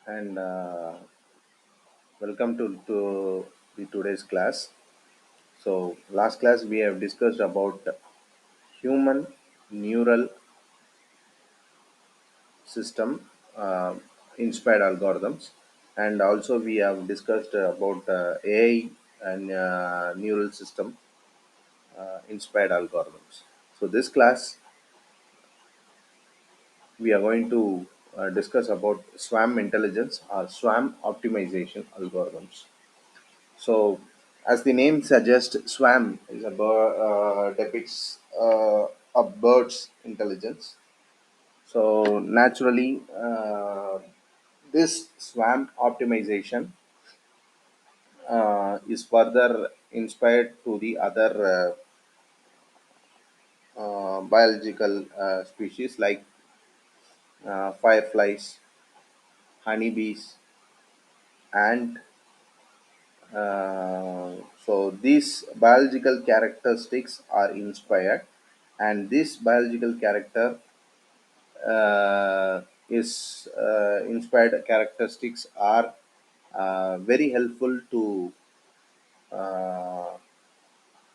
and welcome to the today's class. So last class we have discussed about human neural system inspired algorithms, and also we have discussed about AI and neural system inspired algorithms. So this class we are going to discuss about SWAM intelligence or SWAM optimization algorithms. So, as the name suggests, SWAM is a depicts a bird's intelligence. So, naturally, this SWAM optimization is further inspired to the other biological species like fireflies, honeybees, and so these biological characteristics are inspired, and this biological character is inspired characteristics are very helpful to uh,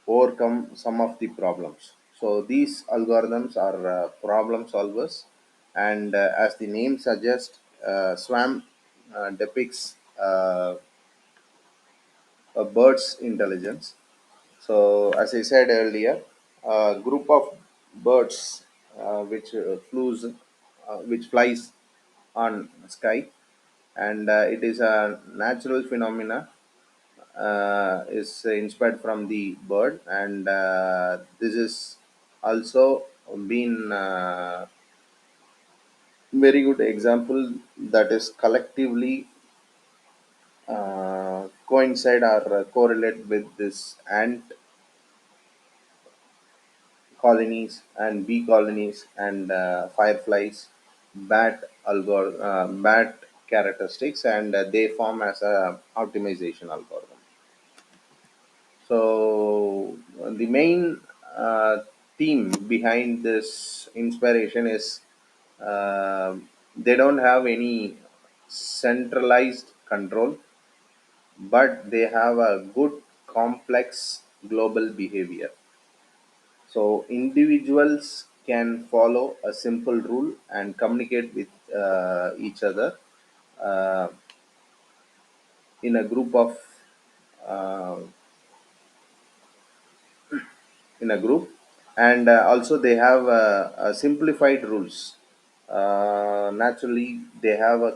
overcome some of the problems. So these algorithms are problem solvers, and as the name suggests, SWAM depicts a bird's intelligence. So, as I said earlier, a group of birds which flies on sky, and it is a natural phenomena. Is inspired from the bird, and this is also been very good example that is collectively coincide or correlate with this ant colonies and bee colonies and fireflies, bat characteristics, and they form as a optimization algorithm. So the main uh, theme behind this inspiration is uh, they don't have any centralized control, but they have a good complex global behavior. So individuals can follow a simple rule and communicate with each other uh, in a group of uh, in a group, and also they have simplified rules. Naturally, they have a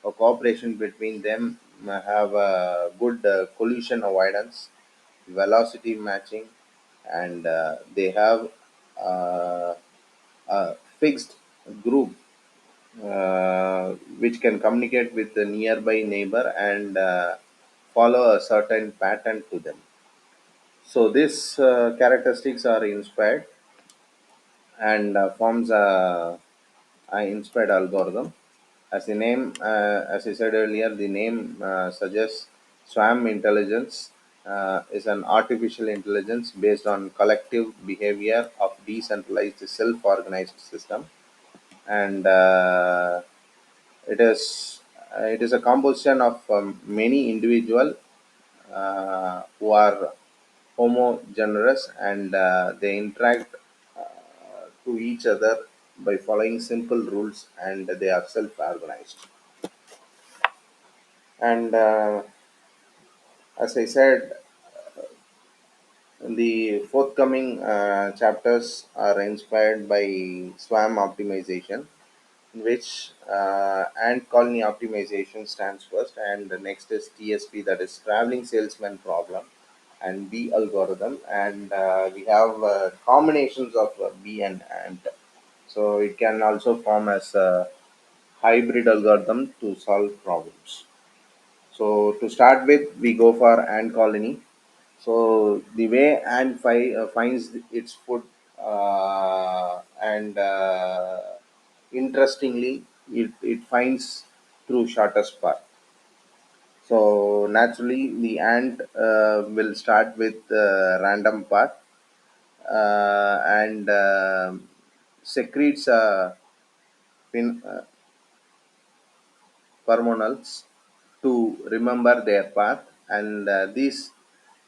cooperation between them. Have a good collision avoidance, velocity matching, and they have uh, a fixed group which can communicate with the nearby neighbor and follow a certain pattern to them. So these characteristics are inspired and forms a inspired algorithm. As I said earlier, the name suggests SWAM intelligence is an artificial intelligence based on collective behavior of decentralized self-organized system, and it is a composition of many individual who are homogeneous, and they interact to each other by following simple rules, and they are self-organized. And as I said, the forthcoming chapters are inspired by SWAM optimization, in which ant colony optimization stands first, and the next is TSP, that is traveling salesman problem, and B algorithm, and we have combinations of B and ant. So it can also form as a hybrid algorithm to solve problems. So to start with, we go for ant colony. So the way ant finds its food, and interestingly, it finds through shortest path. So naturally, the ant will start with random path, and secretes a pin, pheromones to remember their path, and these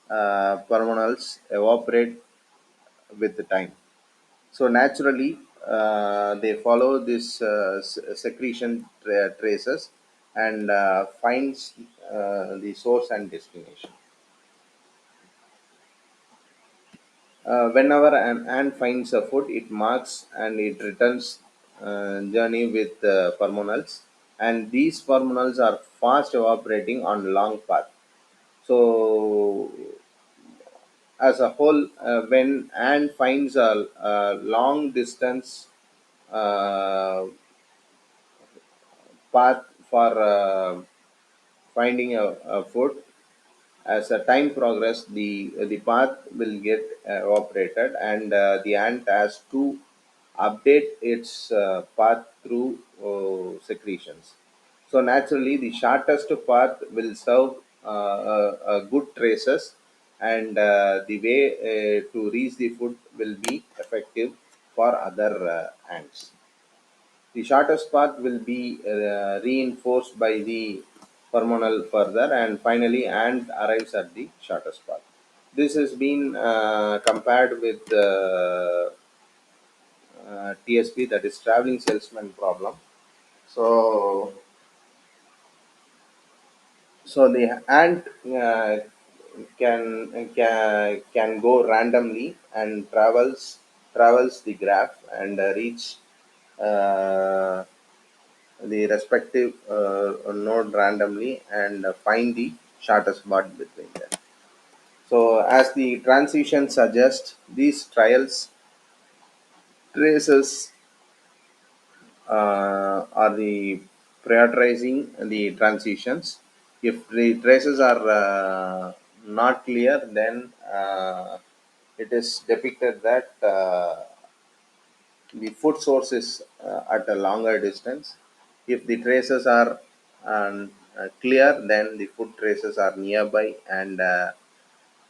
pheromones evaporate with the time. So naturally, they follow this secretion traces and finds the source and destination. Whenever an ant finds a food, it marks and it returns journey with pheromones, and these pheromones are fast evaporating on long path. So, as a whole, when ant finds a long distance path for finding a food, as the time progress, the path will get evaporated, and the ant has to update its path through secretions. So naturally, the shortest path will serve good traces, and the way to reach the food will be effective for other ants. The shortest path will be reinforced by the hormonal further, and finally ant arrives at the shortest path. This has been compared with TSP, that is traveling salesman problem. So, so the ant can go randomly and travels the graph and reach uh, the respective node randomly and find the shortest path between them. So, as the transition suggests, these trials traces are the prioritizing the transitions. If the traces are not clear, then it is depicted that the food source is at a longer distance. If the traces are clear, then the food traces are nearby, and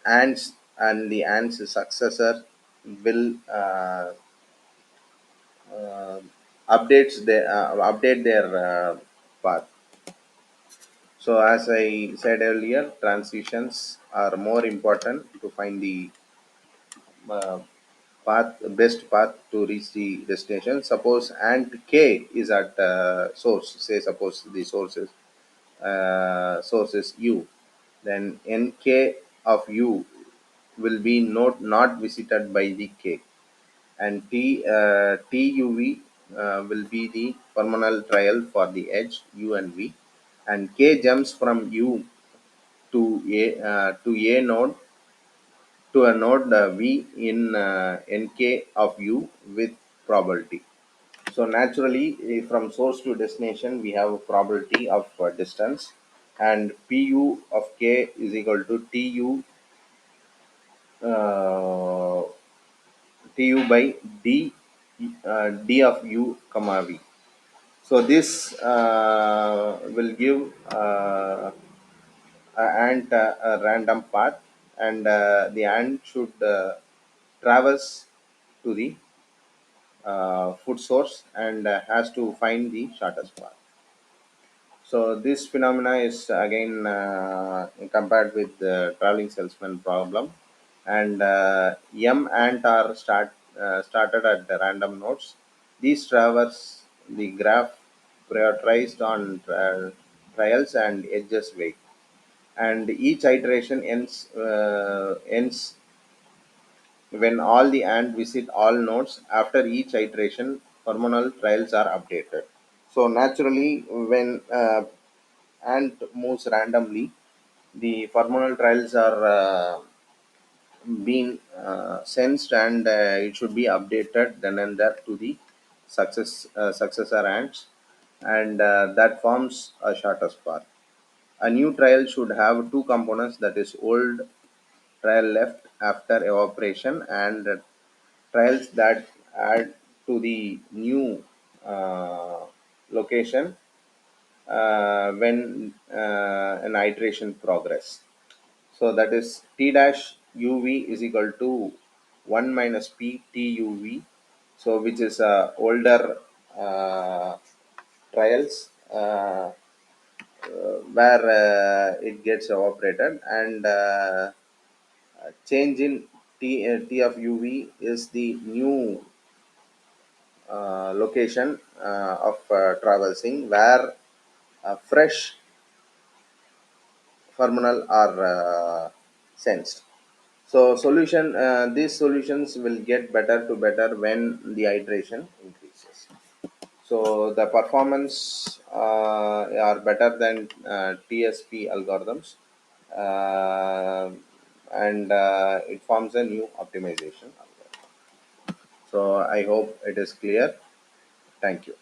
ants and the ants successor will uh, update their path. So as I said earlier, transitions are more important to find the uh, best path to reach the destination. Suppose ant K is at source. Say suppose the source is U, then Nk of U will be not visited by the K, and TUV will be the hormonal trial for the edge U and V, and K jumps from U to a node to a node V in Nk of U with probability. So naturally, from source to destination, we have a probability of distance, and Pu of K is equal to uh, Tu by D of U comma V. So this will give ant a random path, and the ant should traverse to the food source and has to find the shortest path. So this phenomena is again compared with the traveling salesman problem, and M ant are started at the random nodes. These traverse the graph prioritized on trials and edges weight, and each iteration ends when all the ant visit all nodes. After each iteration, hormonal trials are updated. So naturally, when ant moves randomly, the hormonal trials are being sensed, and it should be updated then and there to the successor ants, and that forms a shortest path. A new trial should have two components, that is old trial left after evaporation, and trials that add to the new uh, location when an iteration progress. So that is T dash UV is equal to 1 minus P T UV. So which is a older uh, trials where it gets evaporated, and change in T of UV is the new location of traversing where fresh terminal are sensed. So these solutions will get better to better when the hydration increases. So the performance are better than TSP algorithms, uh, and it forms a new optimization algorithm. So I hope it is clear. Thank you.